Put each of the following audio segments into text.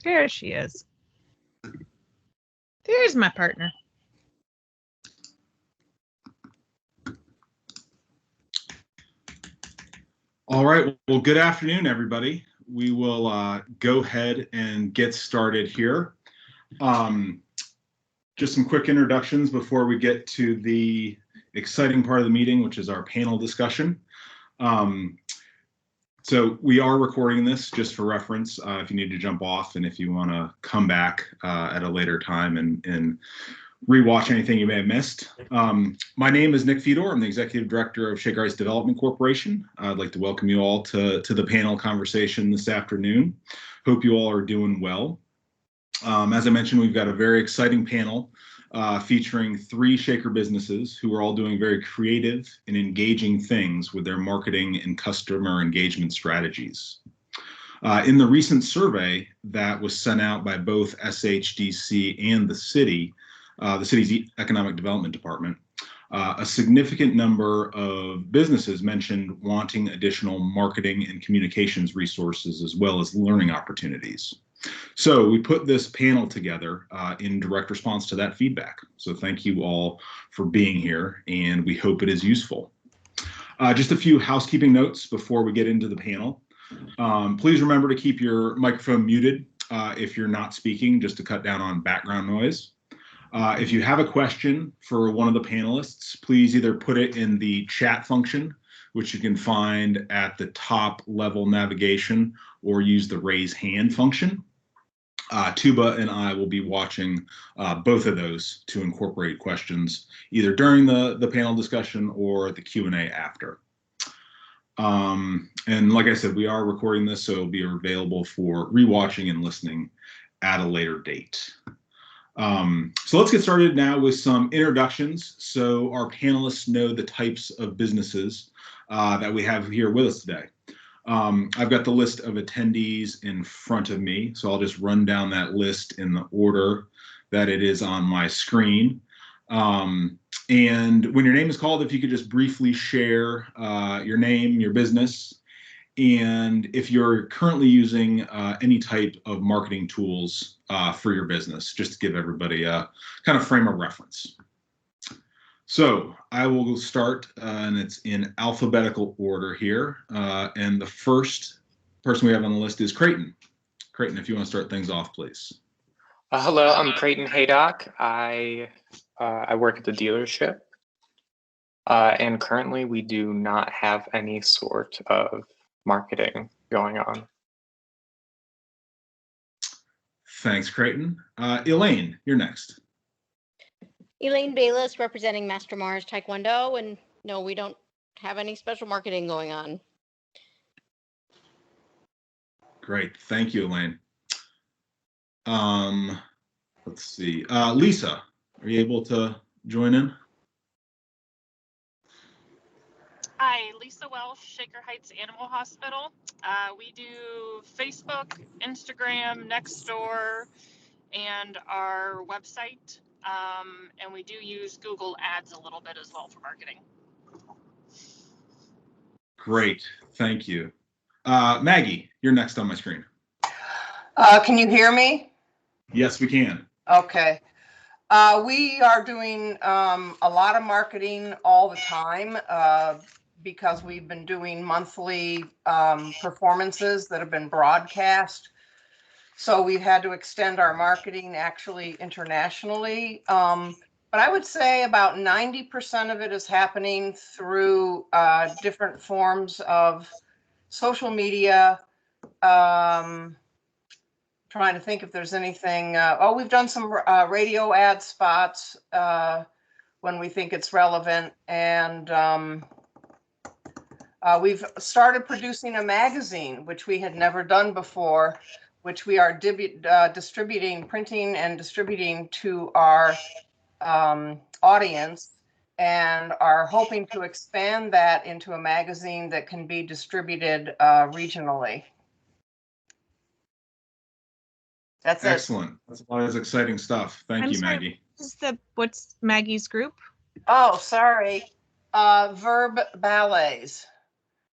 There she is. There's my partner. All right. Well, good afternoon, everybody. We will go ahead and get started here. Just some quick introductions before we get to the exciting part of the meeting, which is our panel discussion. So we are recording this just for reference if you need to jump off and if you want to come back at a later time and rewatch anything you may have missed. My name is Nick Fedor. I'm the Executive Director of Shaker Heights Development Corporation. I'd like to welcome you all to the panel conversation this afternoon. Hope you all are doing well. As I mentioned, we've got a very exciting panel featuring 3 Shaker businesses who are all doing very creative and engaging things with their marketing and customer engagement strategies. In the recent survey that was sent out by both SHDC and the city's Economic Development Department, a significant number of businesses mentioned wanting additional marketing and communications resources as well as learning opportunities. So we put this panel together in direct response to that feedback. So thank you all for being here, and we hope it is useful. Just a few housekeeping notes before we get into the panel. Please remember to keep your microphone muted if you're not speaking, just to cut down on background noise. If you have a question for one of the panelists, please either put it in the chat function, which you can find at the top level navigation, or use the raise hand function. Tuba and I will be watching both of those to incorporate questions either during the panel discussion or the Q&A after. And like I said, we are recording this, so it'll be available for rewatching and listening at a later date. So let's get started now with some introductions so our panelists know the types of businesses that we have here with us today. I've got the list of attendees in front of me, so I'll just run down that list in the order that it is on my screen. And when your name is called, if you could just briefly share your name, your business, and if you're currently using any type of marketing tools for your business, just to give everybody a kind of frame of reference. So I will start, and it's in alphabetical order here. And the first person we have on the list is Creighton. Creighton, if you want to start things off, please. Hello, I'm Creighton Haydock. I work at the dealership, and currently we do not have any sort of marketing going on. Thanks, Creighton. Elaine, you're next. Elaine Bayless, representing Master Mars Taekwondo, and no, we don't have any special marketing going on. Great, thank you, Elaine. Let's see, Lisa, are you able to join in? Hi, Lisa Welsh, Shaker Heights Animal Hospital. We do Facebook, Instagram, Nextdoor, and our website. And we do use Google Ads a little bit as well for marketing. Great, thank you. Maggie, you're next on my screen. Can you hear me? Yes, we can. Okay. We are doing a lot of marketing all the time because we've been doing monthly performances that have been broadcast. So we've had to extend our marketing actually internationally. But I would say about 90% of it is happening through different forms of social media. Trying to think if there's anything. We've done some radio ad spots when we think it's relevant. And we've started producing a magazine, which we had never done before, which we are distributing, printing and distributing to our audience, and are hoping to expand that into a magazine that can be distributed regionally. That's excellent. That's a lot of exciting stuff. Thank you, sorry, Maggie. What's Maggie's group? Oh, sorry. Verb Ballets.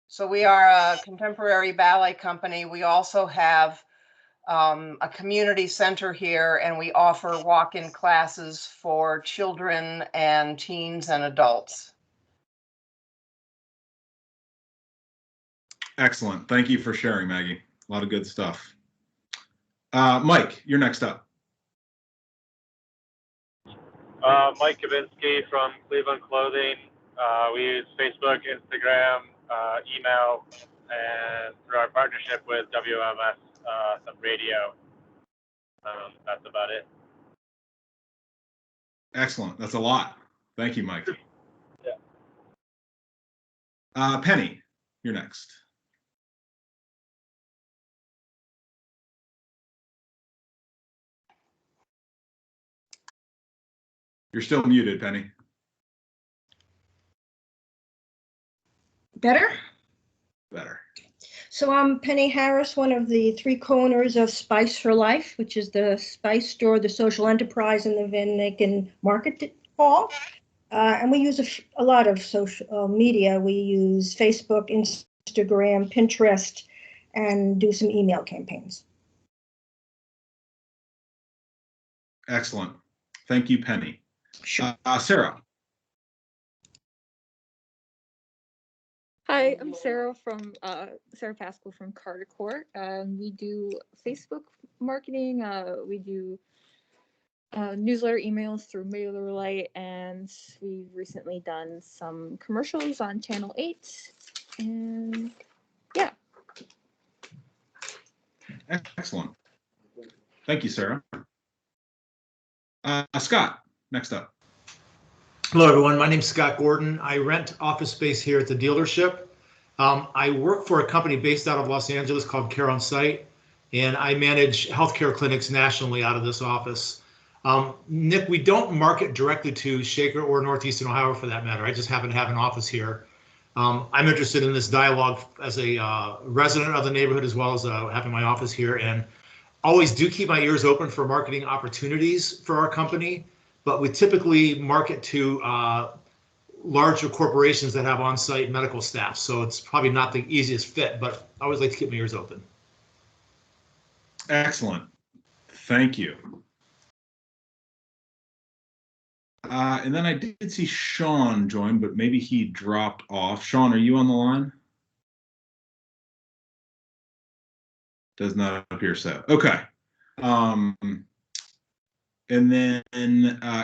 So we are a contemporary ballet company. We also have a community center here, and we offer walk-in classes for children and teens and adults. Excellent. Thank you for sharing, Maggie. A lot of good stuff. Mike, you're next up. Mike Kavinsky from Cleveland Clothing. We use Facebook, Instagram, email, and through our partnership with WMS, some radio. That's about it. Excellent. That's a lot. Thank you, Mike. Yeah. Penny, you're next. You're still muted, Penny. Better? Better. So I'm Penny Harris, one of the 3 co-owners of Spice for Life, which is the spice store, the social enterprise in the Van Naken Market Hall. And we use a lot of social media. We use Facebook, Instagram, Pinterest, and do some email campaigns. Excellent. Thank you, Penny. Sure. Sarah. Hi, I'm Sarah from Sarah Pascal from Carter Court. We do Facebook marketing. We do newsletter emails through MailerLite, and we've recently done some commercials on Channel 8. And yeah. Excellent. Thank you, Sarah. Scott, next up. Hello, everyone. My name's Scott Gordon. I rent office space here at the dealership. I work for a company based out of Los Angeles called Care on Site, and I manage healthcare clinics nationally out of this office. Nick, we don't market directly to Shaker or Northeastern Ohio for that matter. I just happen to have an office here. I'm interested in this dialogue as a resident of the neighborhood, as well as having my office here, and always do keep my ears open for marketing opportunities for our company. But we typically market to larger corporations that have on-site medical staff. So it's probably not the easiest fit, but I always like to keep my ears open. Excellent. Thank you. And then I did see Sean join, but maybe he dropped off. Sean, are you on the line? Does not appear so. Okay. And then,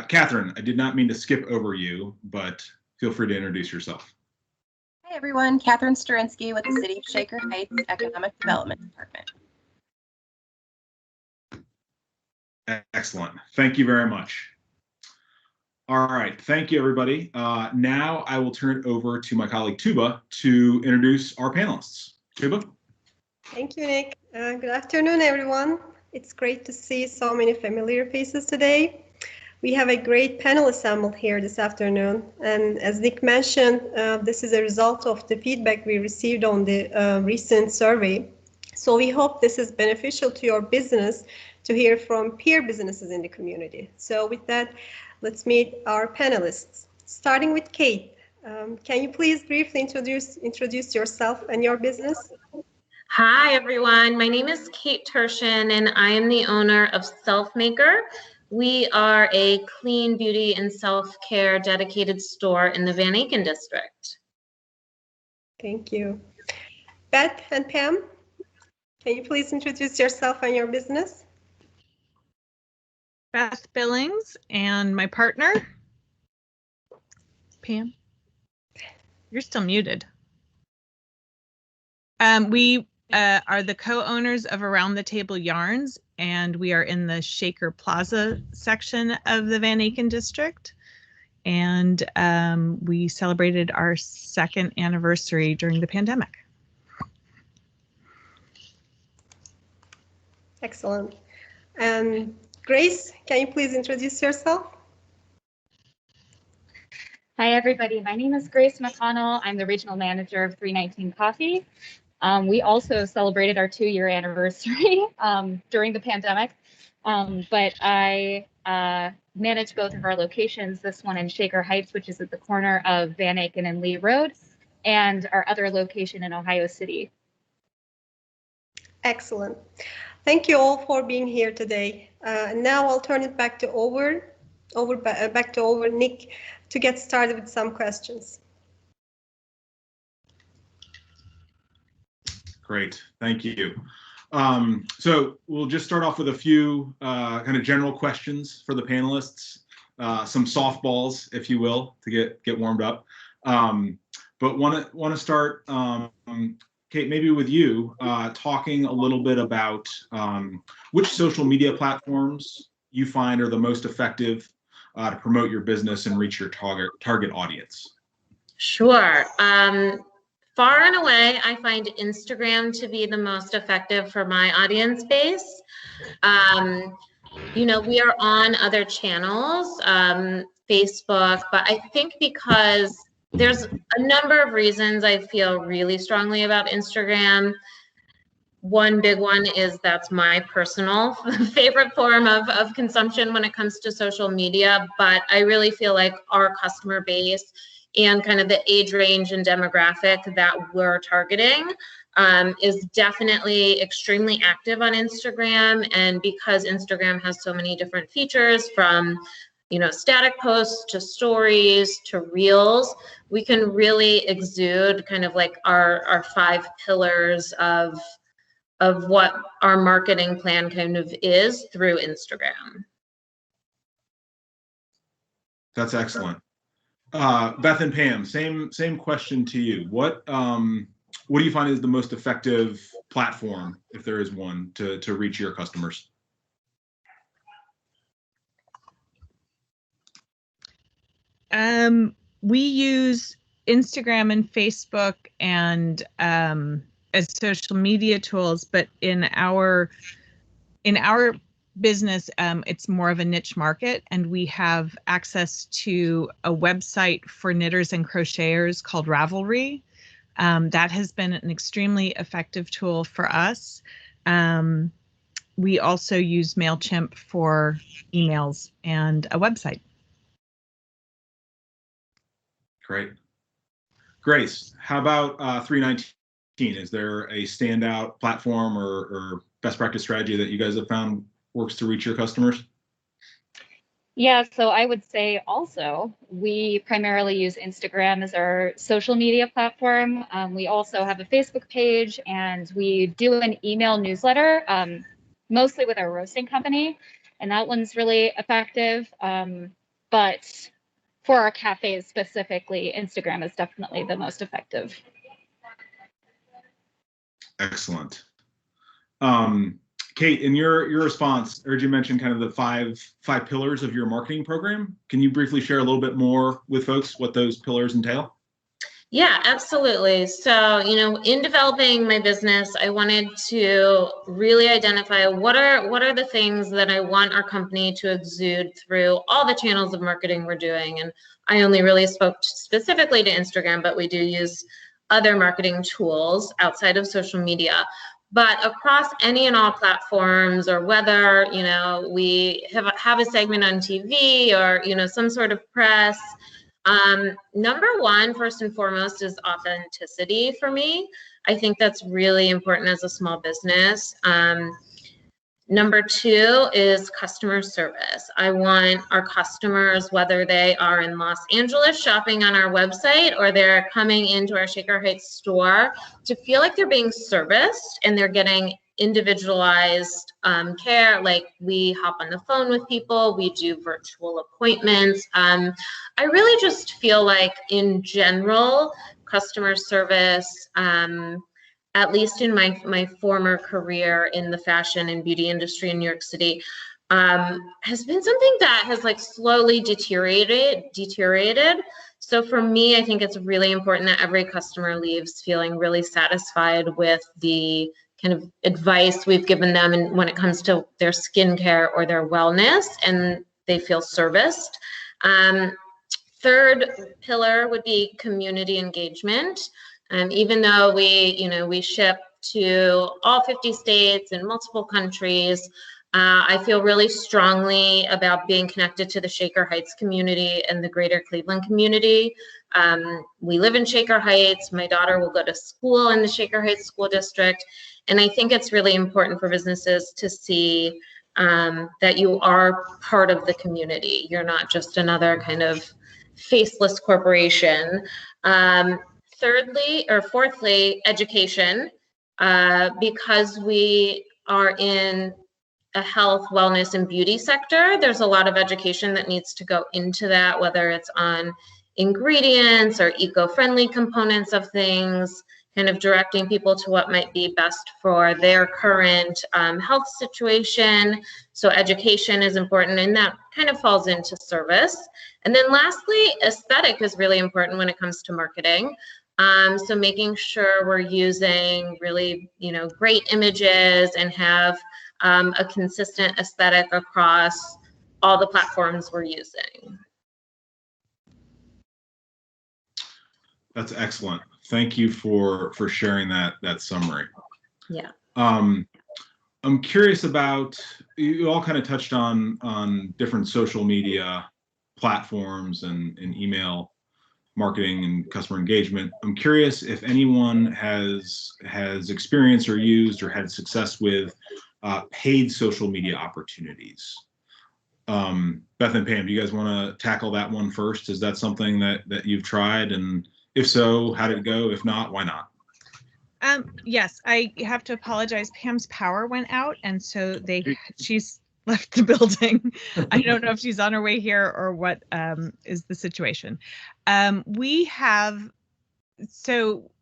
Catherine, I did not mean to skip over you, but feel free to introduce yourself. Hi, everyone. Catherine Sterinsky with the City of Shaker Heights Economic Development Department. Excellent. Thank you very much. All right. Thank you, everybody. Now I will turn it over to my colleague, Tuba, to introduce our panelists. Tuba? Thank you, Nick. Good afternoon, everyone. It's great to see so many familiar faces today. We have a great panel assembled here this afternoon. And as Nick mentioned, this is a result of the feedback we received on the recent survey. So we hope this is beneficial to your business to hear from peer businesses in the community. So with that, let's meet our panelists. Starting with Kait. Can you please briefly introduce yourself and your business? Hi, everyone. My name is Kait Turshen, and I am the owner of Self-Maker. We are a clean beauty and self-care dedicated store in the Van Aken district. Thank you. Beth and Pam, can you please introduce yourself and your business? Beth Billings and my partner, Pam. You're still muted. We are the co-owners of Around the Table Yarns, and we are in the Shaker Plaza section of the Van Aken district. And we celebrated our 2nd anniversary during the pandemic. Excellent. And Grace, can you please introduce yourself? Hi, everybody. My name is Grace McConnell. I'm the regional manager of 319 Coffee. We also celebrated our 2-year anniversary during the pandemic, but I manage both of our locations, this one in Shaker Heights, which is at the corner of Van Aken and Lee Road, and our other location in Ohio City. Excellent. Thank you all for being here today. Now I'll turn it back to Nick to get started with some questions. Great, thank you. So we'll just start off with a few kind of general questions for the panelists, some softballs, if you will, to get warmed up. But want to start, Kait, maybe with you, talking a little bit about which social media platforms you find are the most effective to promote your business and reach your target audience. Sure. Far and away, I find Instagram to be the most effective for my audience base. You know, we are on other channels, Facebook, but I think because there's a number of reasons I feel really strongly about Instagram. One big one is that's my personal favorite form of consumption when it comes to social media, but I really feel like our customer base and kind of the age range and demographic that we're targeting is definitely extremely active on Instagram. And because Instagram has so many different features, from static posts to stories to reels, we can really exude kind of like our 5 pillars of what our marketing plan kind of is through Instagram. That's excellent. Beth and Pam, same question to you. What do you find is the most effective platform, if there is one, to reach your customers? We use Instagram and Facebook and as social media tools, but in our business, it's more of a niche market, and we have access to a website for knitters and crocheters called Ravelry. That has been an extremely effective tool for us. We also use MailChimp for emails and a website. Great. Grace, how about 319? Is there a standout platform or best practice strategy that you guys have found works to reach your customers? Yeah, so I would say also we primarily use Instagram as our social media platform. We also have a Facebook page, and we do an email newsletter, mostly with our roasting company, and that one's really effective. But for our cafes specifically, Instagram is definitely the most effective. Excellent. Kait, in your response, I heard you mention kind of the five pillars of your marketing program. Can you briefly share a little bit more with folks what those pillars entail? Yeah, absolutely. So, in developing my business, I wanted to really identify what are the things that I want our company to exude through all the channels of marketing we're doing. And I only really spoke specifically to Instagram, but we do use other marketing tools outside of social media. But across any and all platforms, or whether, we have a segment on TV or, some sort of press, number one, first and foremost, is authenticity for me. I think that's really important as a small business. Number two is customer service. I want our customers, whether they are in Los Angeles shopping on our website or they're coming into our Shaker Heights store, to feel like they're being serviced and they're getting individualized care. Like, we hop on the phone with people, we do virtual appointments. I really just feel like, in general, customer service, at least in my former career in the fashion and beauty industry in New York City, has been something that has slowly deteriorated. So for me, I think it's really important that every customer leaves feeling really satisfied with the kind of advice we've given them, and when it comes to their skincare or their wellness, and they feel serviced. Third pillar would be community engagement. Even though we ship to all 50 states and multiple countries, I feel really strongly about being connected to the Shaker Heights community and the greater Cleveland community. We live in Shaker Heights. My daughter will go to school in the Shaker Heights School District. And I think it's really important for businesses to see that you are part of the community. You're not just another kind of faceless corporation. Fourthly, education, because we are in a health, wellness, and beauty sector. There's a lot of education that needs to go into that, whether it's on ingredients or eco-friendly components of things, kind of directing people to what might be best for their current health situation. So education is important, and that kind of falls into service. And then lastly, aesthetic is really important when it comes to marketing. So making sure we're using really, great images and have a consistent aesthetic across all the platforms we're using. That's excellent. Thank you for sharing that summary. Yeah. I'm curious about, you all kind of touched on different social media platforms and email marketing and customer engagement. I'm curious if anyone has experienced or used or had success with paid social media opportunities. Beth and Pam, do you guys want to tackle that one first? Is that something that you've tried? And if so, how did it go? If not, why not? Yes, I have to apologize. Pam's power went out, and so she's left the building. I don't know if she's on her way here or what is the situation.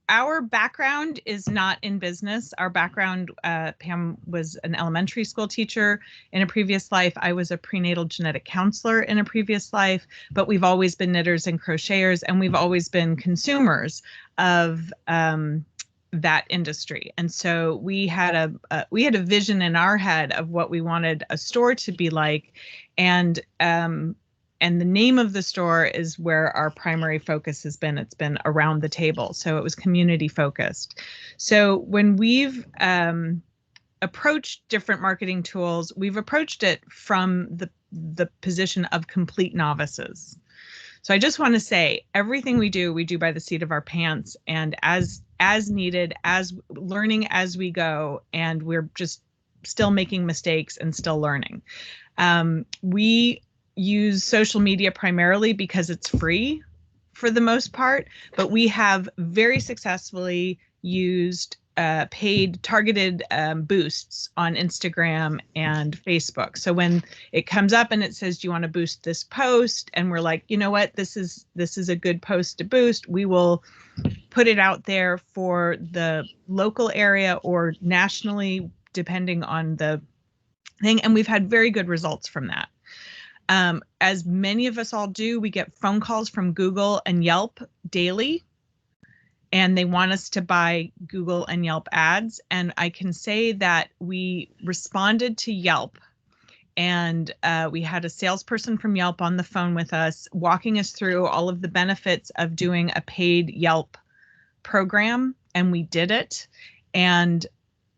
Our background is not in business. Our background, Pam was an elementary school teacher in a previous life. I was a prenatal genetic counselor in a previous life, but we've always been knitters and crocheters, and we've always been consumers of that industry. And so we had a vision in our head of what we wanted a store to be like, and the name of the store is where our primary focus has been. It's been around the table. So it was community focused. So when we've approached different marketing tools, we've approached it from the position of complete novices. So I just want to say everything we do by the seat of our pants, and as needed, as learning as we go, and we're just still making mistakes and still learning. We use social media primarily because it's free for the most part, but we have very successfully used paid targeted boosts on Instagram and Facebook. So when it comes up and it says, do you want to boost this post? And we're like, you know what, this is a good post to boost. We will put it out there for the local area or nationally, depending on the thing. And we've had very good results from that. As many of us all do, we get phone calls from Google and Yelp daily, and they want us to buy Google and Yelp ads. And I can say that we responded to Yelp, and we had a salesperson from Yelp on the phone with us, walking us through all of the benefits of doing a paid Yelp program, and we did it. And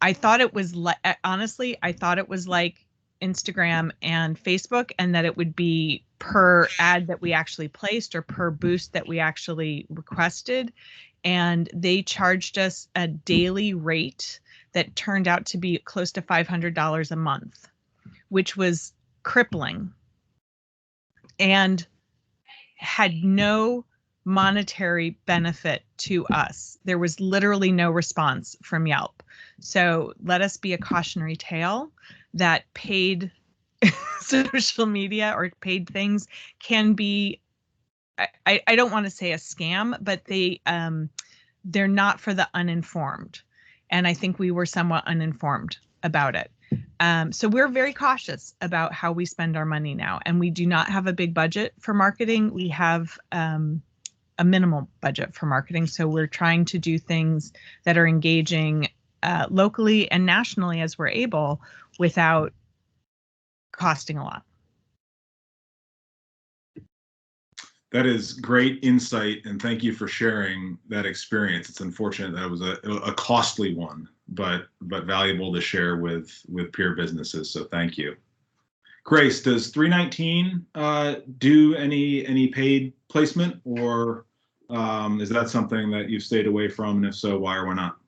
I thought it was honestly, I thought it was like Instagram and Facebook, and that it would be per ad that we actually placed or per boost that we actually requested. And they charged us a daily rate that turned out to be close to $500 a month, which was crippling and had no monetary benefit to us. There was literally no response from Yelp. So let us be a cautionary tale that paid social media or paid things can be, I don't want to say a scam, but they're not for the uninformed. And I think we were somewhat uninformed about it. So we're very cautious about how we spend our money now. And we do not have a big budget for marketing. We have a minimal budget for marketing. So we're trying to do things that are engaging locally and nationally as we're able, without costing a lot. That is great insight, and thank you for sharing that experience. It's unfortunate that it was a costly one, but valuable to share with peer businesses. So thank you. Grace, does 319 do any paid placement, or is that something that you've stayed away from? And if so, why or why not?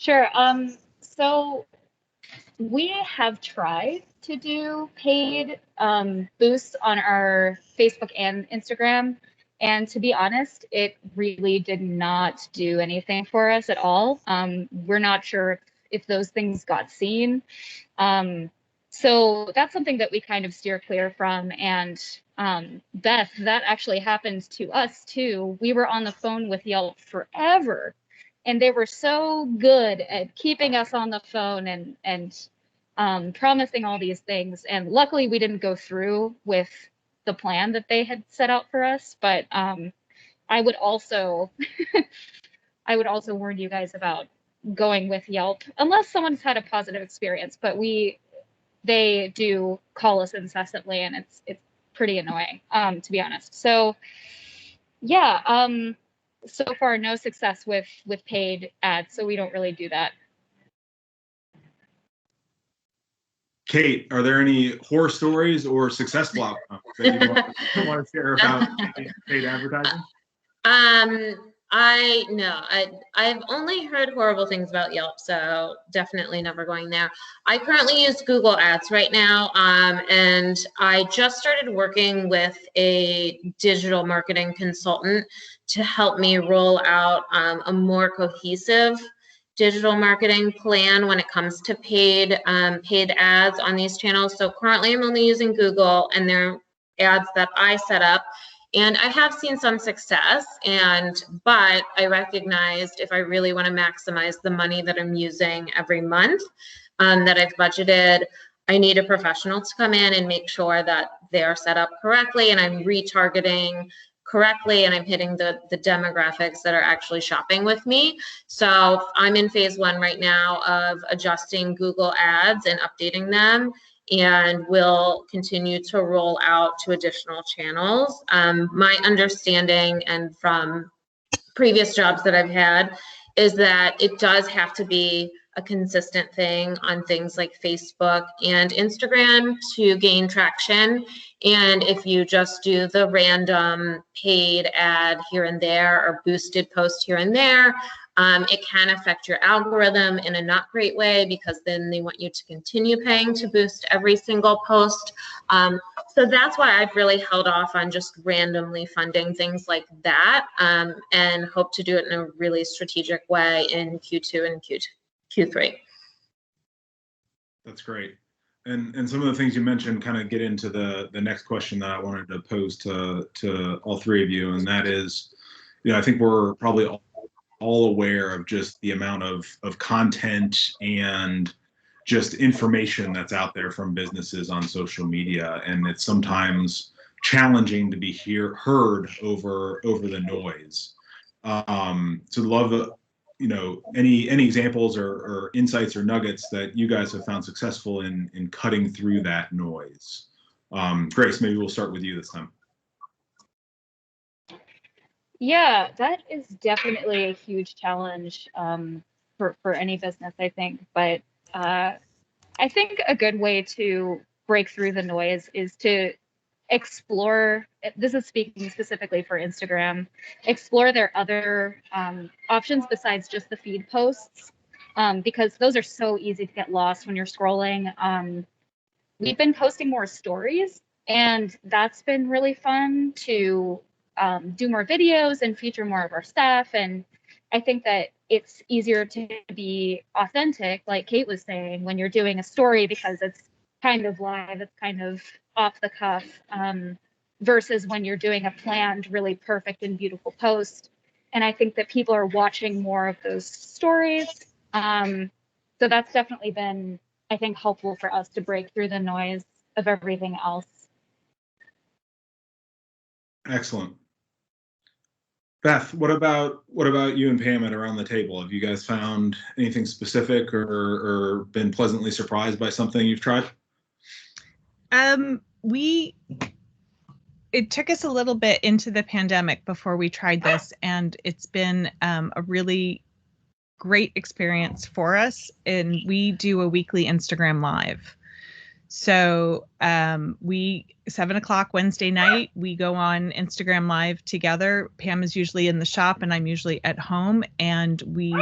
Sure. So we have tried to do paid boosts on our Facebook and Instagram. And to be honest, it really did not do anything for us at all. We're not sure if those things got seen. So that's something that we kind of steer clear from. And Beth, that actually happened to us too. We were on the phone with Yelp forever, and they were so good at keeping us on the phone and promising all these things. And luckily, we didn't go through with the plan that they had set out for us. But I would also warn you guys about going with Yelp unless someone's had a positive experience. But they do call us incessantly, and it's pretty annoying, to be honest. So yeah, so far no success with paid ads, so we don't really do that. Kait, are there any horror stories or successful outcomes that you want to share about paid advertising? I've only heard horrible things about Yelp, so definitely never going there. I currently use Google Ads right now, and I just started working with a digital marketing consultant to help me roll out a more cohesive digital marketing plan when it comes to paid ads on these channels. So currently I'm only using Google, and they're ads that I set up. And I have seen some success, but I recognized if I really want to maximize the money that I'm using every month that I've budgeted, I need a professional to come in and make sure that they're set up correctly and I'm retargeting correctly and I'm hitting the demographics that are actually shopping with me. So I'm in phase 1 right now of adjusting Google Ads and updating them, and will continue to roll out to additional channels. My understanding, and from previous jobs that I've had, is that it does have to be a consistent thing on things like Facebook and Instagram to gain traction. And if you just do the random paid ad here and there or boosted post here and there, it can affect your algorithm in a not great way, because then they want you to continue paying to boost every single post. So that's why I've really held off on just randomly funding things like that, and hope to do it in a really strategic way in Q2 and Q3. That's great. And some of the things you mentioned kind of get into the next question that I wanted to pose to all three of you, and that is, I think we're probably all aware of just the amount of content and just information that's out there from businesses on social media, and it's sometimes challenging to be heard over the noise. So love any examples or insights or nuggets that you guys have found successful in cutting through that noise. Grace, maybe we'll start with you this time. Yeah, that is definitely a huge challenge for any business, I think. But I think a good way to break through the noise is to explore, this is speaking specifically for Instagram, explore their other options besides just the feed posts, because those are so easy to get lost when you're scrolling. We've been posting more stories, and that's been really fun to do more videos and feature more of our staff. And I think that it's easier to be authentic, like Kait was saying, when you're doing a story, because it's kind of live, it's kind of off the cuff, versus when you're doing a planned, really perfect and beautiful post. And I think that people are watching more of those stories. So that's definitely been, I think, helpful for us to break through the noise of everything else. Excellent. Beth, what about you and Pam at Around the Table? Have you guys found anything specific or been pleasantly surprised by something you've tried? It took us a little bit into the pandemic before we tried this, and it's been a really great experience for us. And we do a weekly Instagram Live. So 7:00 Wednesday night, we go on Instagram Live together. Pam is usually in the shop and I'm usually at home, and we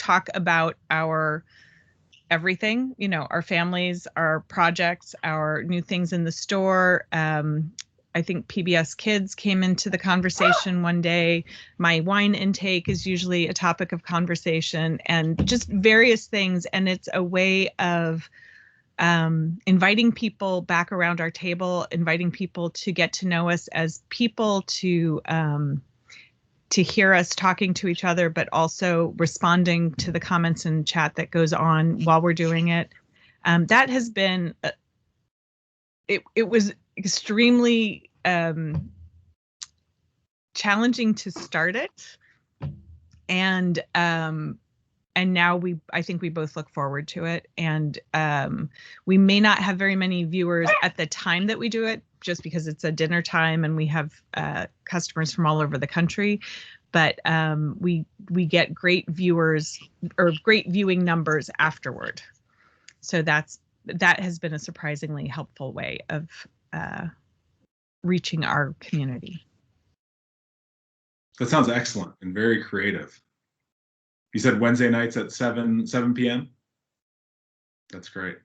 talk about our everything, you know, our families, our projects, our new things in the store. I think PBS Kids came into the conversation one day. My wine intake is usually a topic of conversation, and just various things. And it's a way of inviting people back around our table, inviting people to get to know us as people, to hear us talking to each other, but also responding to the comments and chat that goes on while we're doing it. That has been, it was extremely challenging to start it. And now I think we both look forward to it. And we may not have very many viewers at the time that we do it, just because it's a dinner time and we have customers from all over the country. But we get great viewers or great viewing numbers afterward. So that has been a surprisingly helpful way of reaching our community. That sounds excellent and very creative. You said Wednesday nights at 7 p.m.? That's great.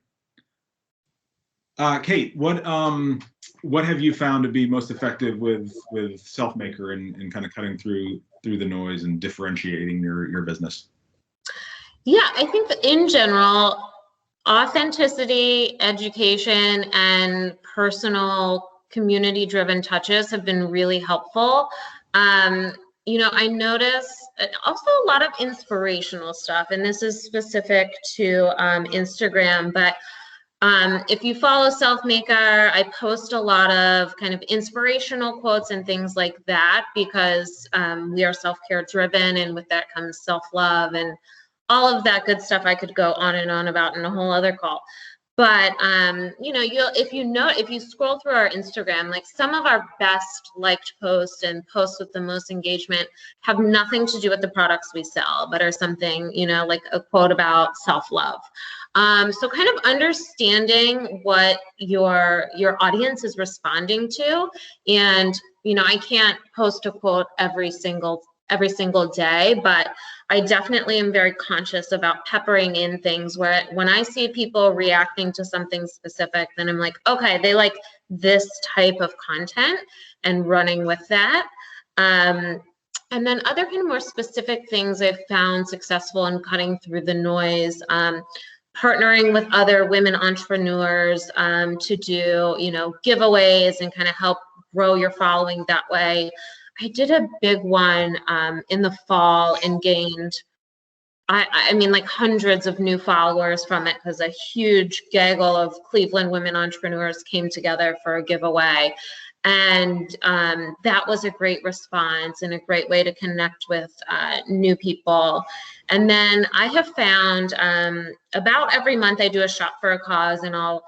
Kait, what have you found to be most effective with SLFMKR and kind of cutting through the noise and differentiating your business? Yeah, I think that in general, authenticity, education, and personal community-driven touches have been really helpful. You know, I notice also a lot of inspirational stuff, and this is specific to Instagram, but if you follow SLFMKR, I post a lot of kind of inspirational quotes and things like that, because we are self-care driven, and with that comes self-love and all of that good stuff I could go on and on about in a whole other call. But you know, if you scroll through our Instagram, like some of our best liked posts and posts with the most engagement have nothing to do with the products we sell, but are something, you know, like a quote about self-love. So kind of understanding what your audience is responding to, and you know, I can't post a quote every single day, but I definitely am very conscious about peppering in things where when I see people reacting to something specific, then I'm like, okay, they like this type of content, and running with that. And then other kind of more specific things I've found successful in cutting through the noise, partnering with other women entrepreneurs to do, you know, giveaways and kind of help grow your following that way. I did a big one in the fall and gained, I mean, like hundreds of new followers from it, because a huge gaggle of Cleveland women entrepreneurs came together for a giveaway. And that was a great response and a great way to connect with new people. And then I have found about every month I do a shop for a cause, and I'll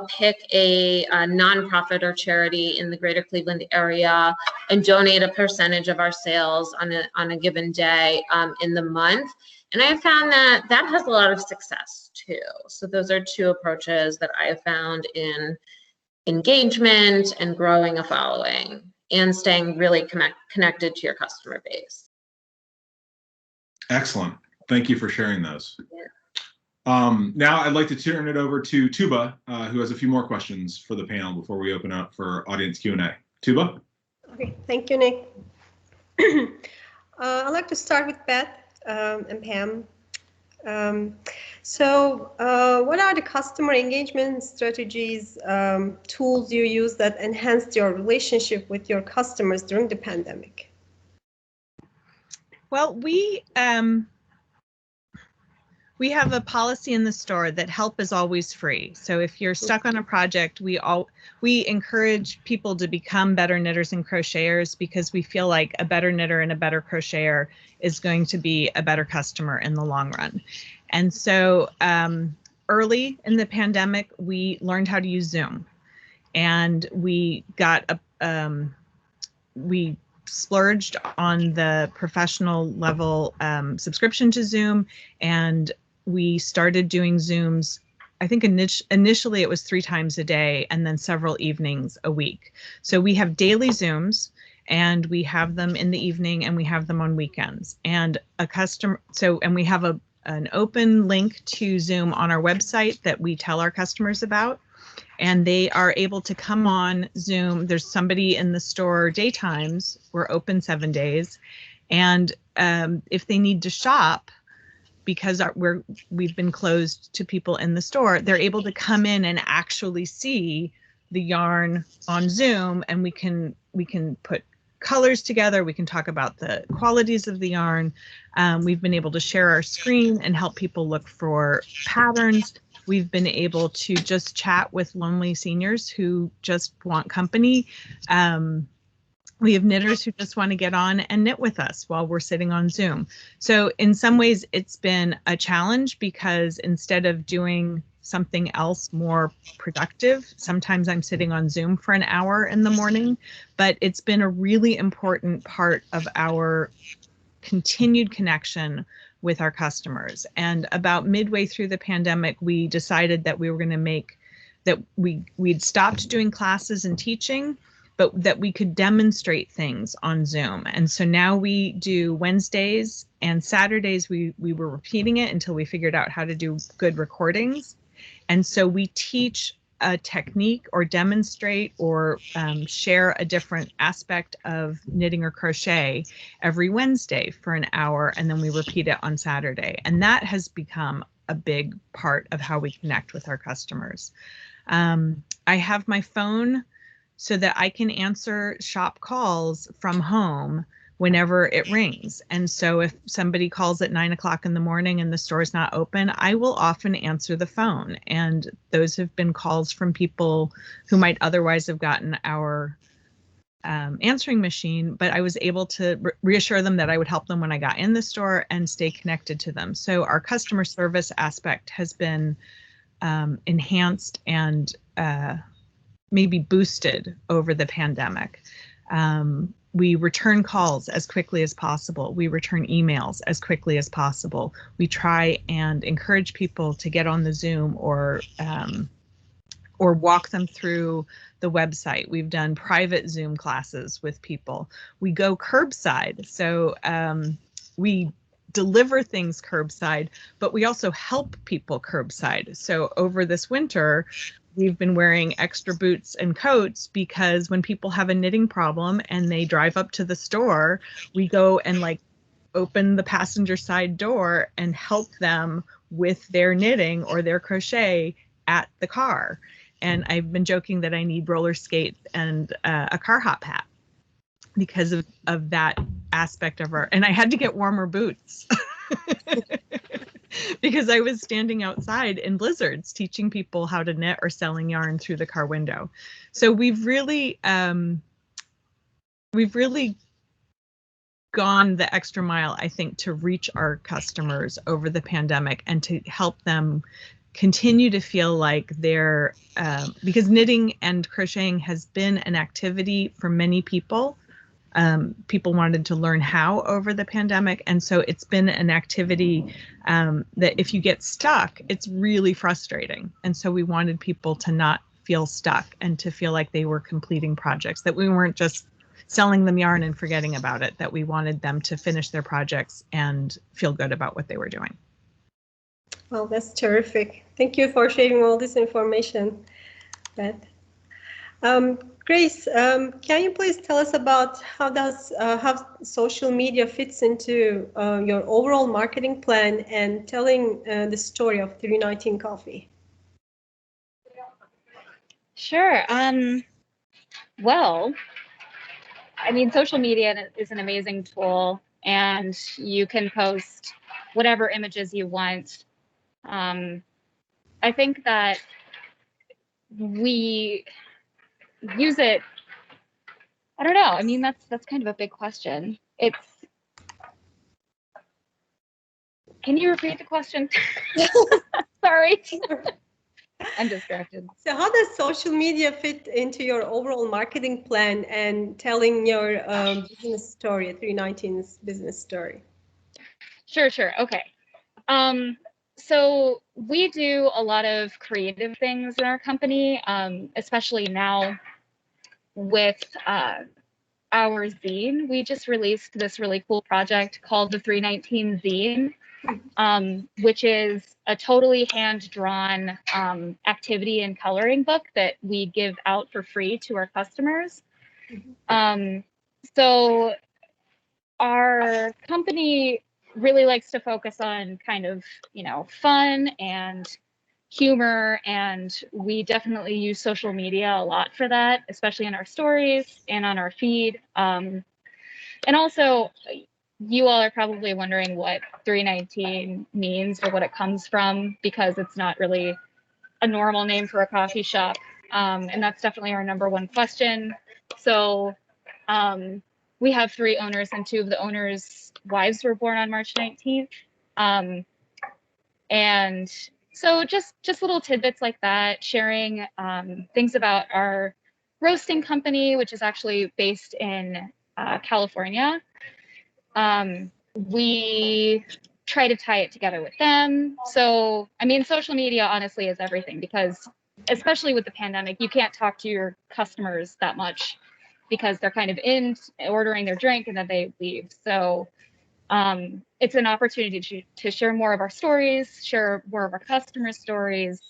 pick a nonprofit or charity in the greater Cleveland area and donate a percentage of our sales on a given day in the month. And I have found that has a lot of success too. So those are two approaches that I have found in engagement and growing a following and staying really connected to your customer base. Excellent. Thank you for sharing those. Yeah. Now I'd like to turn it over to Tuba, who has a few more questions for the panel before we open up for audience Q&A. Tuba? Okay, thank you, Nick. I'd like to start with Beth and Pam. What are the customer engagement strategies, tools you use that enhanced your relationship with your customers during the pandemic? Well, we have a policy in the store that help is always free. So if you're stuck on a project, we encourage people to become better knitters and crocheters, because we feel like a better knitter and a better crocheter is going to be a better customer in the long run. And so early in the pandemic, we learned how to use Zoom, and we splurged on the professional level subscription to Zoom, and we started doing Zooms. I think initially it was 3 times a day, and then several evenings a week. So we have daily Zooms, and we have them in the evening, and we have them on weekends. And we have an open link to Zoom on our website that we tell our customers about, and they are able to come on Zoom. There's somebody in the store daytimes. We're open 7 days, and if they need to shop, because we've been closed to people in the store, they're able to come in and actually see the yarn on Zoom, and we can put colors together. We can talk about the qualities of the yarn. We've been able to share our screen and help people look for patterns. We've been able to just chat with lonely seniors who just want company. We have knitters who just want to get on and knit with us while we're sitting on Zoom. So in some ways, it's been a challenge because instead of doing something else more productive, sometimes I'm sitting on Zoom for an hour in the morning, but it's been a really important part of our continued connection with our customers. And about midway through the pandemic, we decided that we were going to we'd stopped doing classes and teaching, but that we could demonstrate things on Zoom. And so now we do Wednesdays and Saturdays. We were repeating it until we figured out how to do good recordings. And so we teach a technique or demonstrate or share a different aspect of knitting or crochet every Wednesday for an hour, and then we repeat it on Saturday. And that has become a big part of how we connect with our customers. I have my phone so that I can answer shop calls from home whenever it rings. And so if somebody calls at 9 o'clock in the morning and the store is not open, I will often answer the phone. And those have been calls from people who might otherwise have gotten our answering machine, but I was able to reassure them that I would help them when I got in the store and stay connected to them. So our customer service aspect has been enhanced and maybe boosted over the pandemic. We return calls as quickly as possible. We return emails as quickly as possible. We try and encourage people to get on the Zoom or walk them through the website. We've done private Zoom classes with people. We go curbside. So we deliver things curbside, but we also help people curbside. So over this winter, we've been wearing extra boots and coats because when people have a knitting problem and they drive up to the store, we go and like open the passenger side door and help them with their knitting or their crochet at the car. And I've been joking that I need roller skates and a car hop hat because of that aspect of and I had to get warmer boots because I was standing outside in blizzards teaching people how to knit or selling yarn through the car window. So we've really gone the extra mile, I think, to reach our customers over the pandemic and to help them continue to feel like they're, because knitting and crocheting has been an activity for many people. People wanted to learn how over the pandemic. And so it's been an activity that if you get stuck, it's really frustrating. And so we wanted people to not feel stuck and to feel like they were completing projects, that we weren't just selling them yarn and forgetting about it, that we wanted them to finish their projects and feel good about what they were doing. Well, that's terrific. Thank you for sharing all this information, Beth. Grace, can you please tell us about how social media fits into your overall marketing plan and telling the story of 319 Coffee? Sure. Well, I mean, social media is an amazing tool, and you can post whatever images you want. I think that we use it. I don't know. I mean, that's kind of a big question. Can you repeat the question? Sorry. I'm distracted. So how does social media fit into your overall marketing plan and telling your business story, 319's business story? Sure. Okay. So we do a lot of creative things in our company, especially now with our zine. We just released this really cool project called the 319 Zine. which is a totally hand-drawn activity and coloring book that we give out for free to our customers. So our company really likes to focus on kind of, fun and humor, and we definitely use social media a lot for that, especially in our stories and on our feed. And also, you all are probably wondering what 319 means or what it comes from, because it's not really a normal name for a coffee shop. And that's definitely our #1 question. So we have 3 owners, and 2 of the owners' wives were born on March 19th. And so just little tidbits like that, sharing things about our roasting company, which is actually based in California. We try to tie it together with them. So, I mean, social media honestly is everything, because especially with the pandemic, you can't talk to your customers that much because they're kind of in ordering their drink and then they leave. So it's an opportunity to share more of our stories, share more of our customer stories.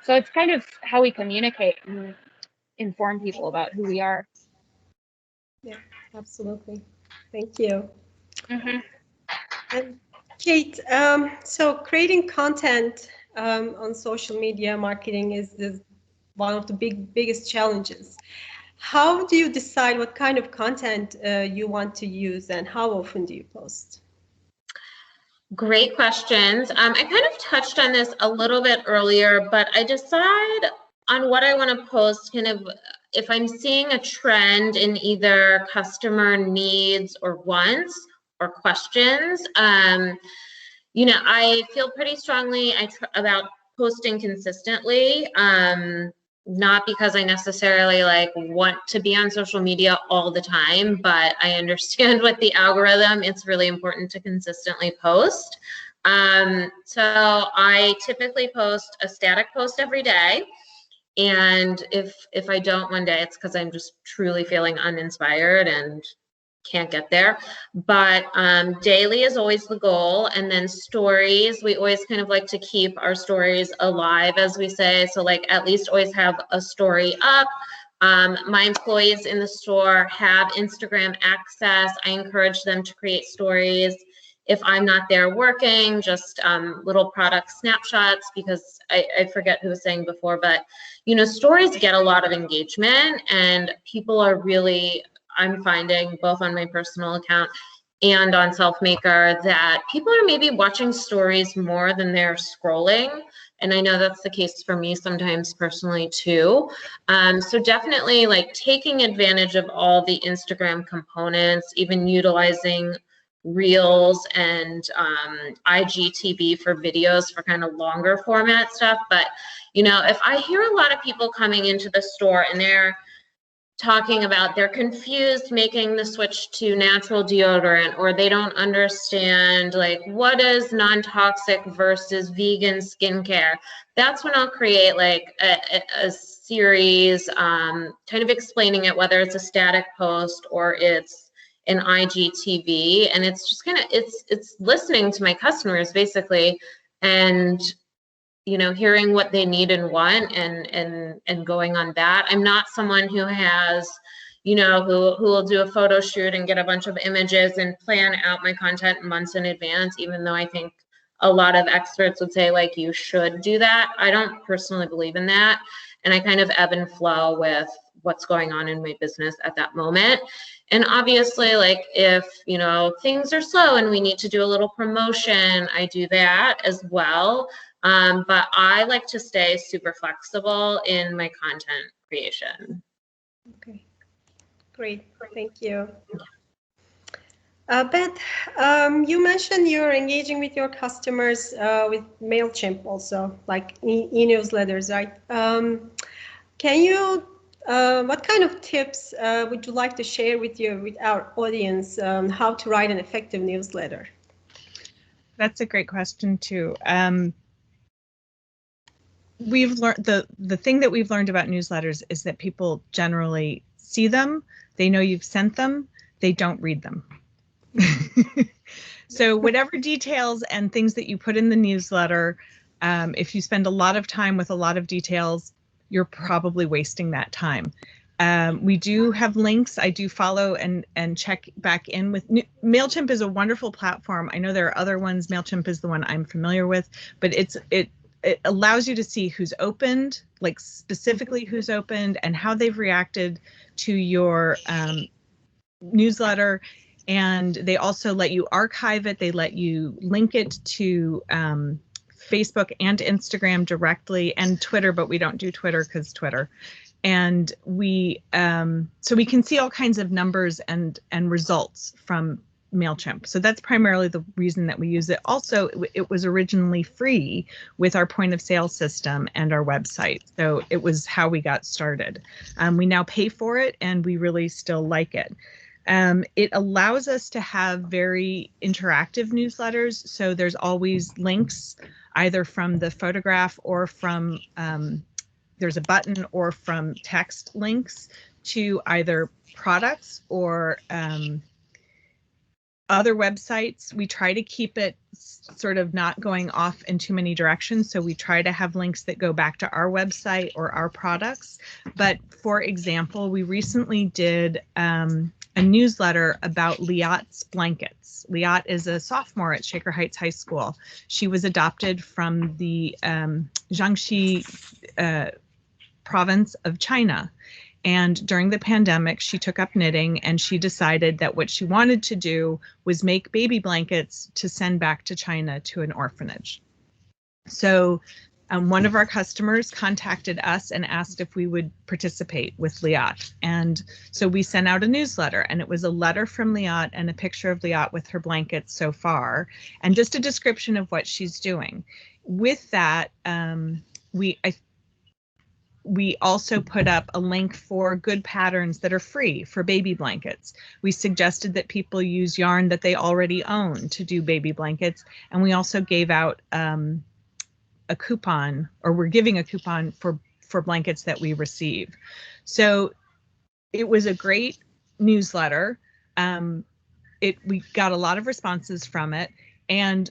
So it's kind of how we communicate and inform people about who we are. Yeah, absolutely. Thank you. And Kait, so creating content on social media marketing is one of the biggest challenges. How do you decide what kind of content you want to use, and how often do you post? Great questions. I kind of touched on this a little bit earlier, but I decide on what I want to post kind of if I'm seeing a trend in either customer needs or wants or questions. I feel pretty strongly about posting consistently. Not because I necessarily want to be on social media all the time, but I understand with the algorithm, it's really important to consistently post. So I typically post a static post every day. And if I don't one day, it's because I'm just truly feeling uninspired and can't get there. But daily is always the goal. And then stories, we always kind of like to keep our stories alive, as we say. So at least always have a story up. My employees in the store have Instagram access. I encourage them to create stories. If I'm not there working, just little product snapshots, because I forget who was saying before, but stories get a lot of engagement, and people are really, I'm finding both on my personal account and on SLFMKR that people are maybe watching stories more than they're scrolling. And I know that's the case for me sometimes personally too. So definitely taking advantage of all the Instagram components, even utilizing Reels and IGTV for videos for kind of longer format stuff. But if I hear a lot of people coming into the store and they're talking about they're confused making the switch to natural deodorant, or they don't understand what is non-toxic versus vegan skincare, that's when I'll create a series kind of explaining it, whether it's a static post or it's an IGTV, and it's just kind of it's listening to my customers basically, and hearing what they need and want, and going on that. I'm not someone who has, who will do a photo shoot and get a bunch of images and plan out my content months in advance, even though I think a lot of experts would say you should do that. I don't personally believe in that. And I kind of ebb and flow with what's going on in my business at that moment. And obviously, if, things are slow and we need to do a little promotion, I do that as well. But I like to stay super flexible in my content creation. Okay, great. Thank you. Beth, you mentioned you're engaging with your customers with MailChimp also, like e-newsletters, right? Can you, what kind of tips would you like to share with our audience how to write an effective newsletter? That's a great question too. We've learned the thing that we've learned about newsletters is that people generally see them, they know you've sent them, they don't read them. So whatever details and things that you put in the newsletter, if you spend a lot of time with a lot of details, you're probably wasting that time. We do have links. I do follow and check back in with MailChimp is a wonderful platform. I know there are other ones. MailChimp is the one I'm familiar with, but it allows you to see who's opened, like specifically who's opened and how they've reacted to your newsletter. And they also let you archive it. They let you link it to Facebook and Instagram directly, and Twitter, but we don't do Twitter because Twitter. And we so we can see all kinds of numbers and results from MailChimp. So that's primarily the reason that we use it. Also, it was originally free with our point of sale system and our website. So it was how we got started. We now pay for it and we really still like it. It allows us to have very interactive newsletters. So there's always links either from the photograph or from there's a button or from text links to either products or other websites. We try to keep it sort of not going off in too many directions. So we try to have links that go back to our website or our products. But for example, we recently did a newsletter about Liat's blankets. Liat is a sophomore at Shaker Heights High School. She was adopted from the Jiangxi province of China. And during the pandemic, she took up knitting and she decided that what she wanted to do was make baby blankets to send back to China to an orphanage. So one of our customers contacted us and asked if we would participate with Liat. And so we sent out a newsletter, and it was a letter from Liat and a picture of Liat with her blankets so far, and just a description of what she's doing. With that, we also put up a link for good patterns that are free for baby blankets. We suggested that people use yarn that they already own to do baby blankets. And we also gave out a coupon, or we're giving a coupon for blankets that we receive. So it was a great newsletter. We got a lot of responses from it. And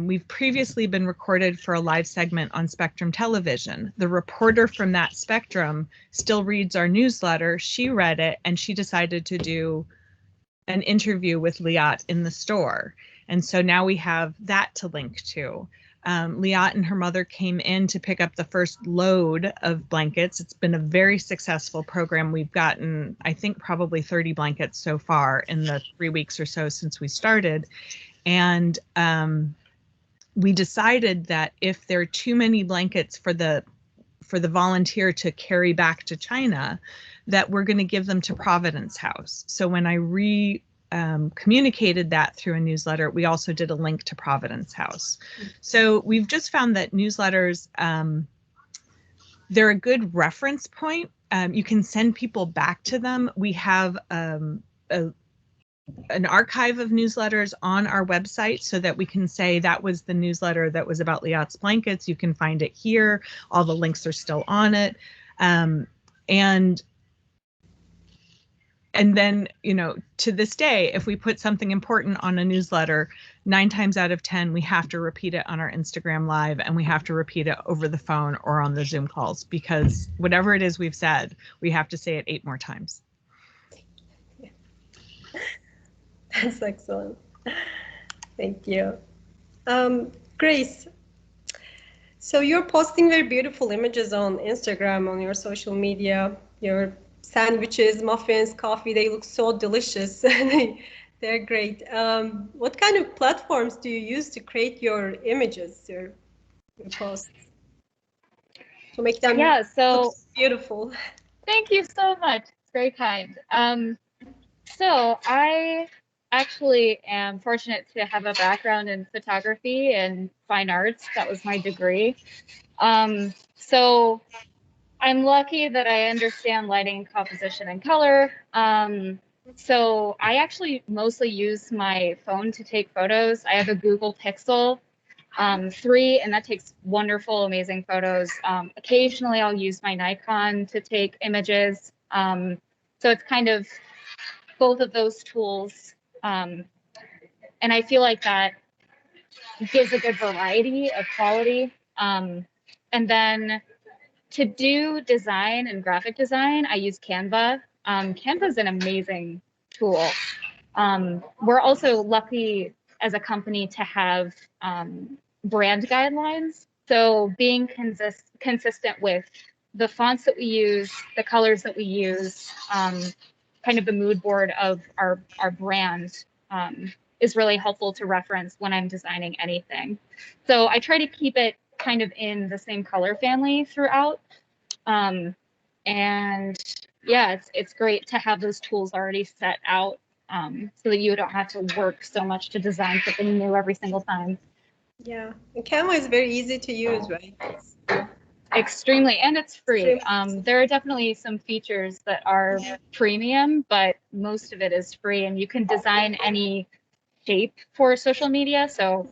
we've previously been recorded for a live segment on Spectrum Television. The reporter from that Spectrum still reads our newsletter. She read it and she decided to do an interview with Liat in the store. And so now we have that to link to. Liat and her mother came in to pick up the first load of blankets. It's been a very successful program. We've gotten, I think, probably 30 blankets so far in the 3 weeks or so since we started. And we decided that if there are too many blankets for the volunteer to carry back to China, that we're going to give them to Providence House. So when I communicated that through a newsletter, we also did a link to Providence House. So we've just found that newsletters, they're a good reference point. You can send people back to them. We have an archive of newsletters on our website so that we can say that was the newsletter that was about Liat's blankets. You can find it here. All the links are still on it. And then, you know, to this day, if we put something important on a newsletter, 9 times out of 10, we have to repeat it on our Instagram Live, and we have to repeat it over the phone or on the Zoom calls, because whatever it is we've said, we have to say it 8 more times. That's excellent. Thank you. Grace, so you're posting very beautiful images on Instagram, on your social media, your sandwiches, muffins, coffee, they look so delicious. They're great. What kind of platforms do you use to create your images, your posts? To make them look beautiful. Thank you so much. It's very kind. So I actually am fortunate to have a background in photography and fine arts. That was my degree. So I'm lucky that I understand lighting, composition, and color. So I actually mostly use my phone to take photos. I have a Google Pixel 3, and that takes wonderful, amazing photos. Occasionally I'll use my Nikon to take images. So it's kind of both of those tools And I feel like that gives a good variety of quality. And then to do design and graphic design, I use Canva. Canva is an amazing tool. We're also lucky as a company to have brand guidelines. So being consistent with the fonts that we use, the colors that we use, kind of the mood board of our brand is really helpful to reference when I'm designing anything. So I try to keep it kind of in the same color family throughout. And yeah, it's great to have those tools already set out so that you don't have to work so much to design something new every single time. Yeah, and Canva is very easy to use, right? Extremely, and it's free. There are definitely some features that are premium, but most of it is free, and you can design any shape for social media. So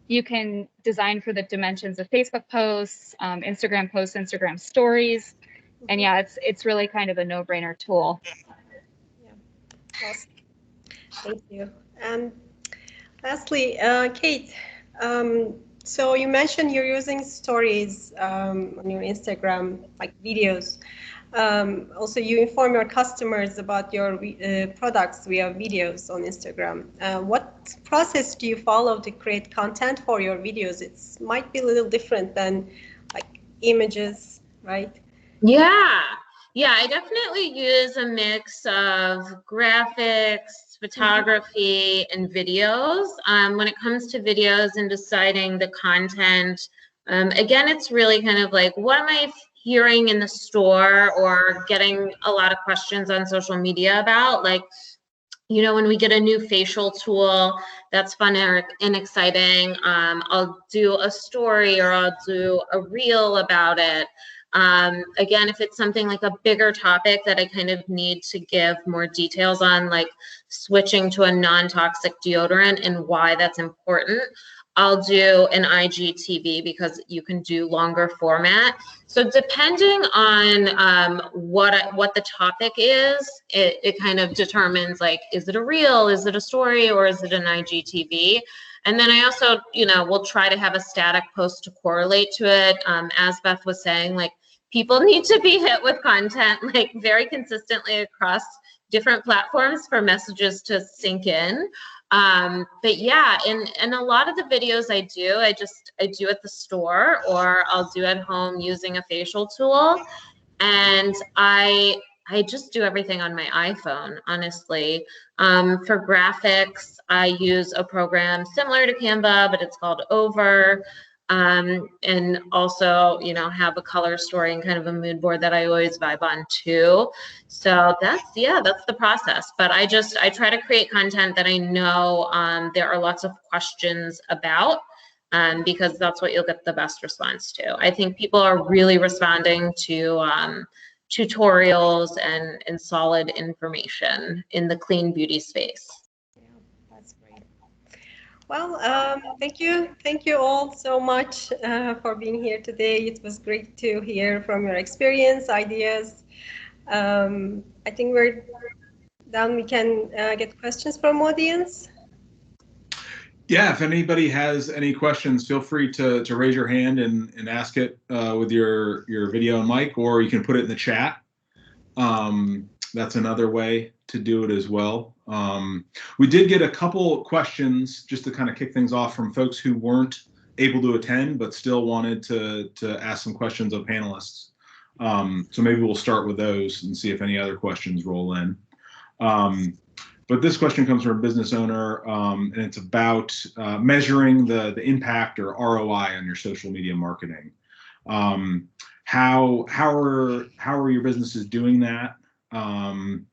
you can design for the dimensions of Facebook posts, Instagram stories, and yeah, it's really kind of a no-brainer tool. Yeah, awesome. Thank you. And lastly, Kait, so you mentioned you're using stories on your Instagram, like videos. Also, you inform your customers about your products via videos on Instagram. What process do you follow to create content for your videos? It might be a little different than like images, right? Yeah, I definitely use a mix of graphics, photography, and videos. When it comes to videos and deciding the content, again, it's really kind of like, what am I hearing in the store or getting a lot of questions on social media about? Like, you know, when we get a new facial tool that's fun and exciting, I'll do a story or I'll do a reel about it. Again, if it's something like a bigger topic that I kind of need to give more details on, like switching to a non-toxic deodorant and why that's important, I'll do an IGTV because you can do longer format. So depending on what the topic is, it kind of determines, like, is it a reel, is it a story, or is it an IGTV? And then I also, you know, will try to have a static post to correlate to it. As Beth was saying, like, people need to be hit with content like very consistently across different platforms for messages to sink in. But yeah, and a lot of the videos I do at the store, or I'll do at home using a facial tool. And I just do everything on my iPhone, honestly. For graphics, I use a program similar to Canva, but it's called Over. And also, you know, have a color story and kind of a mood board that I always vibe on too. So that's the process. But I try to create content that I know there are lots of questions about, because that's what you'll get the best response to. I think people are really responding to tutorials and solid information in the clean beauty space. That's great. Well, thank you all so much for being here today. It was great to hear from your experience, ideas. I think we're done. We can get questions from audience. Yeah, if anybody has any questions, feel free to raise your hand and ask it with your video and mic, or you can put it in the chat. That's another way to do it as well. We did get a couple questions just to kind of kick things off from folks who weren't able to attend but still wanted to ask some questions of panelists. So maybe we'll start with those and see if any other questions roll in. But this question comes from a business owner, and it's about measuring the impact or ROI on your social media marketing. How are your businesses doing that? And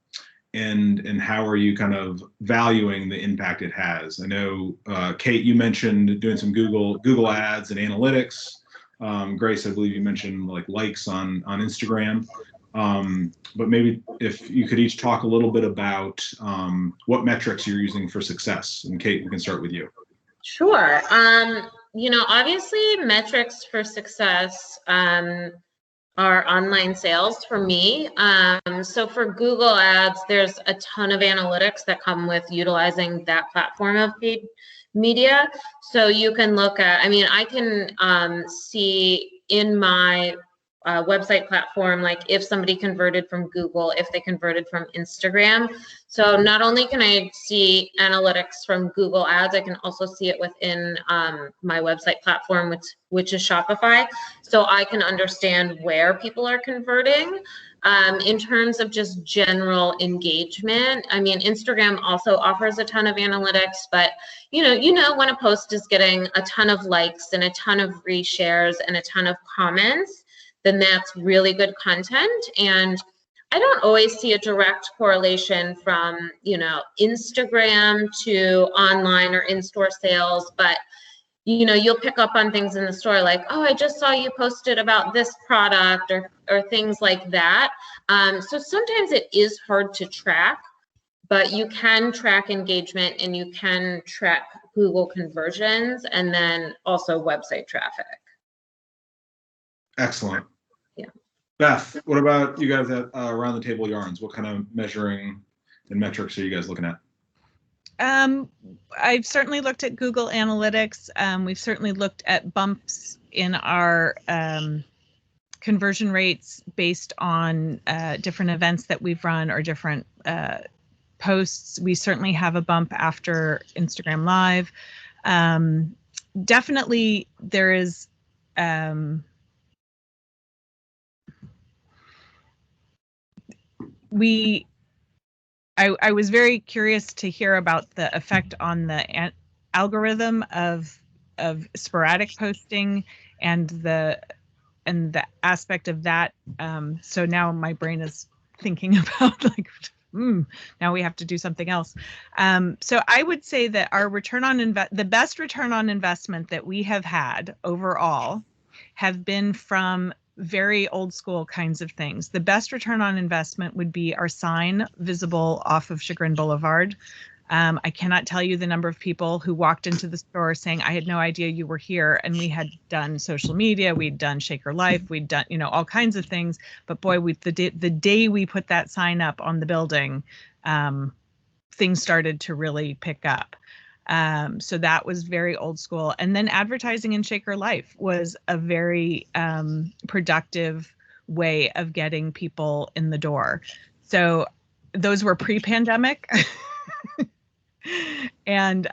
how are you kind of valuing the impact it has? I know, Kait, you mentioned doing some Google Ads and analytics. Grace, I believe you mentioned like likes on Instagram. But maybe if you could each talk a little bit about what metrics you're using for success. And Kait, we can start with you. Sure. You know, obviously metrics for success our online sales for me. So for Google Ads, there's a ton of analytics that come with utilizing that platform of paid media. So you can look at, I mean, I can see in my website platform, like if somebody converted from Google, if they converted from Instagram. So not only can I see analytics from Google Ads, I can also see it within my website platform, which is Shopify. So I can understand where people are converting. In terms of just general engagement, I mean, Instagram also offers a ton of analytics, but you know when a post is getting a ton of likes and a ton of reshares and a ton of comments, then that's really good content. And I don't always see a direct correlation from, Instagram to online or in-store sales, but you'll pick up on things in the store like, oh, I just saw you posted about this product or things like that. So sometimes it is hard to track, but you can track engagement and you can track Google conversions and then also website traffic. Excellent. Yeah. Beth, what about you guys at Around the Table Yarns? What kind of measuring and metrics are you guys looking at? I've certainly looked at Google Analytics. We've certainly looked at bumps in our conversion rates based on different events that we've run or different posts. We certainly have a bump after Instagram Live. Definitely there is I was very curious to hear about the effect on the algorithm of sporadic posting and the aspect of that. So now my brain is thinking about like, now we have to do something else. So I would say that our the best return on investment that we have had overall have been from very old school kinds of things. The best return on investment would be our sign visible off of Chagrin Boulevard. I cannot tell you the number of people who walked into the store saying, I had no idea you were here. And we had done social media, we'd done Shaker Life, we'd done, all kinds of things. But boy, the day we put that sign up on the building, things started to really pick up. So that was very old school. And then advertising in Shaker Life was a very productive way of getting people in the door. So those were pre-pandemic. And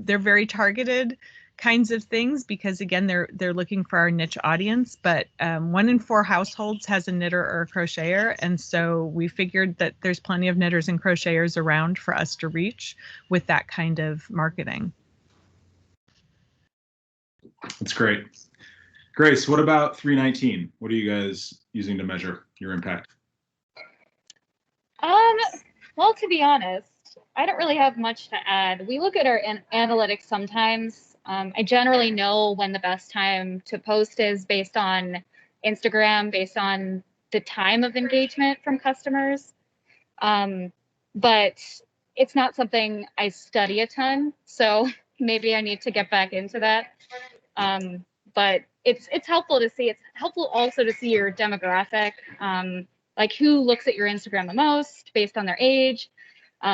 they're very targeted kinds of things because again, they're looking for our niche audience, but 1 in 4 households has a knitter or a crocheter. And so we figured that there's plenty of knitters and crocheters around for us to reach with that kind of marketing. That's great. Grace, what about 319? What are you guys using to measure your impact? Well, to be honest, I don't really have much to add. We look at our analytics sometimes. I generally know when the best time to post is based on Instagram, based on the time of engagement from customers. But it's not something I study a ton, so maybe I need to get back into that. But it's helpful to see. It's helpful also to see your demographic, like who looks at your Instagram the most based on their age,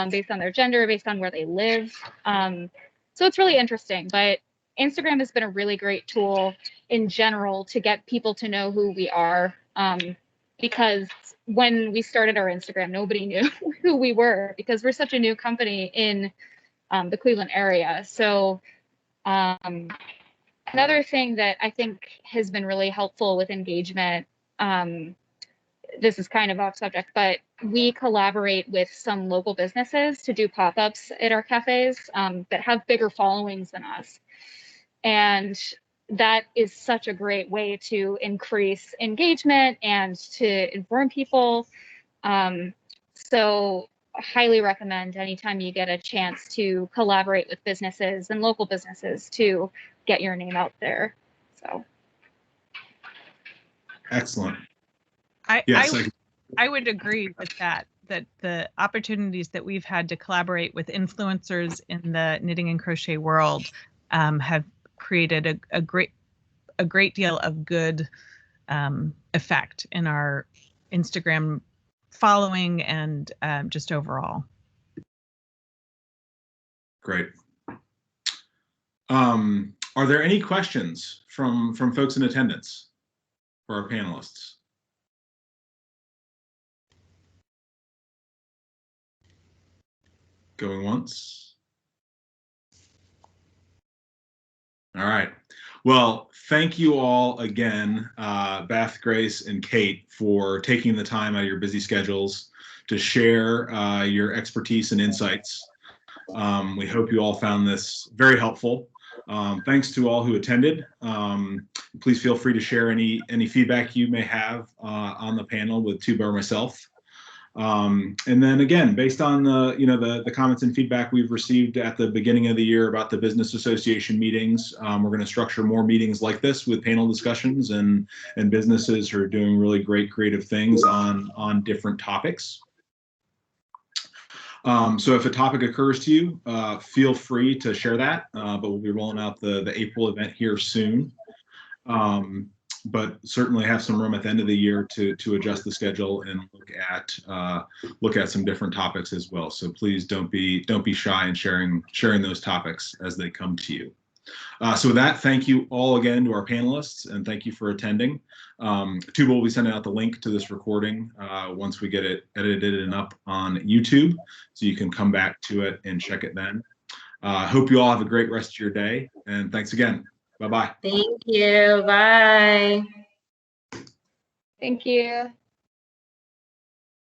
based on their gender, based on where they live. So it's really interesting, but Instagram has been a really great tool in general to get people to know who we are. Because when we started our Instagram, nobody knew who we were because we're such a new company in the Cleveland area. So another thing that I think has been really helpful with engagement, this is kind of off subject, but we collaborate with some local businesses to do pop-ups at our cafes that have bigger followings than us. And that is such a great way to increase engagement and to inform people. So I highly recommend anytime you get a chance to collaborate with businesses and local businesses to get your name out there. So. Excellent. I would agree with that the opportunities that we've had to collaborate with influencers in the knitting and crochet world have created a great deal of good effect in our Instagram following and just overall. Great. Are there any questions from folks in attendance for our panelists? Going once. All right. Well, thank you all again, Beth, Grace, and Kait, for taking the time out of your busy schedules to share your expertise and insights. We hope you all found this very helpful. Thanks to all who attended. Please feel free to share any feedback you may have on the panel with Tuba or myself. And then again, based on the comments and feedback we've received at the beginning of the year about the business association meetings, we're going to structure more meetings like this with panel discussions and businesses who are doing really great creative things on different topics. So if a topic occurs to you, feel free to share that, but we'll be rolling out the April event here soon. But certainly have some room at the end of the year to adjust the schedule and look at some different topics as well. So please don't be shy in sharing those topics as they come to you. So with that, thank you all again to our panelists, and thank you for attending. Tuba will be sending out the link to this recording once we get it edited and up on YouTube, so you can come back to it and check it then. Hope you all have a great rest of your day, and thanks again. Bye-bye. Thank you. Bye. Thank you.